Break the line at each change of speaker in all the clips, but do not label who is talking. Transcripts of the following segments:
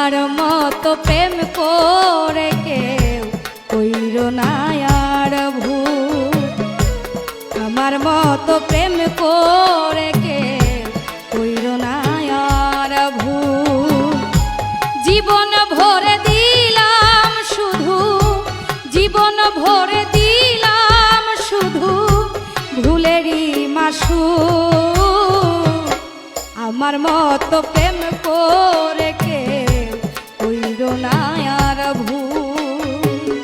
আমার মতো প্রেম করে কেউ কইরো না আর ভুল। আমার মতো প্রেম করে কেউ কইরো না আর ভুল। জীবন ভরে দিলাম শুধু, জীবন ভরে দিলাম শুধু ভুলেরই মাসু। আমার মতো প্রেম করে কেউ কইরো না আর ভুল।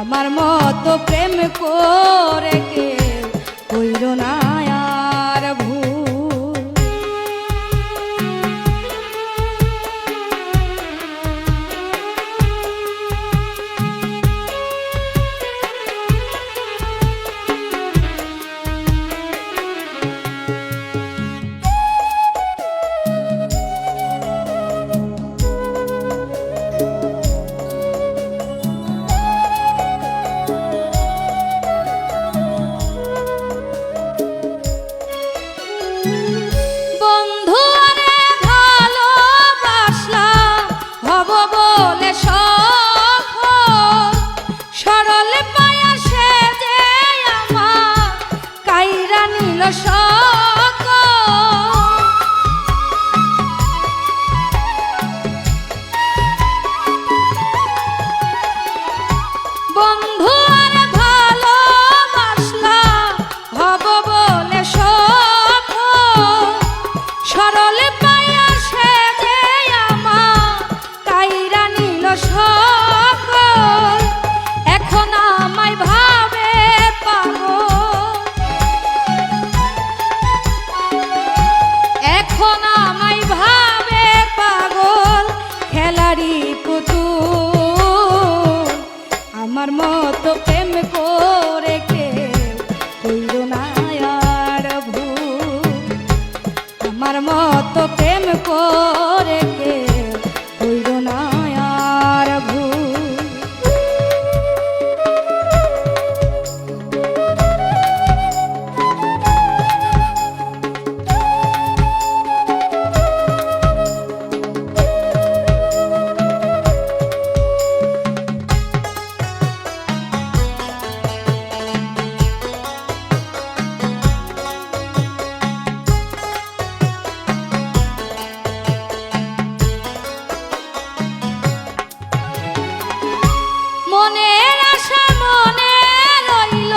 আমার মতো প্রেম করে কেউ কইরো না আর ভুল। আমার মতো প্রেম করে কেউ কইরো না আর ভুল। আমার মতো প্রেম করে কেউ কইরো না আর ভুল। মনের আশা মনে রইল,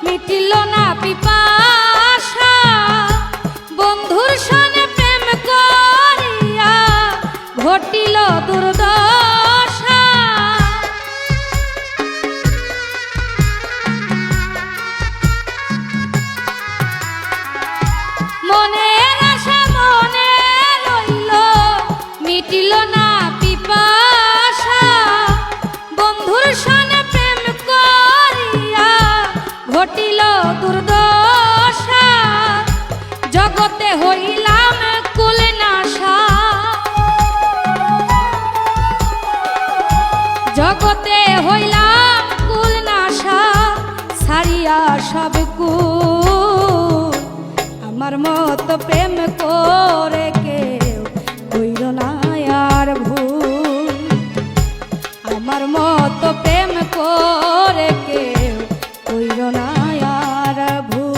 মিটিল না পিপাসা। বন্ধুর সনে প্রেম করিয়া ঘটিল দুর্দশা। মনের আশা মনে রইল, মিটিল না পিপাসা। বন্ধুর সনে প্রেম করিয়া ঘটিল দুর্দশা। জগতে হইলাম কুলনাশা, জগতে হইলাম কুলনাশা। ছাড়িয়া সব কুল, আমার মতো প্রেম করে কেউ কইরো না আর ভুল। আমার মতো প্রেম করে কেউ কইরো না আর ভুল।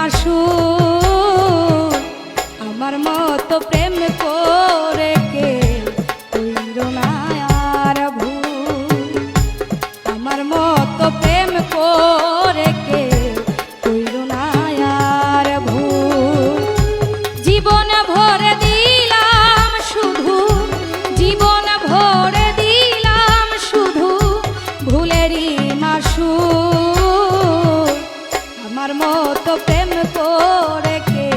মাসুর আমার মতো প্রেম করে কে কইরো না আর ভুল আমার মতো প্রেম করে কে কইরো না আর ভুল জীবন ভরে দিলাম শুধু জীবন ভরে দিলাম শুধু ভুলেরই মাসুর আমার মতো প্রেম করে কে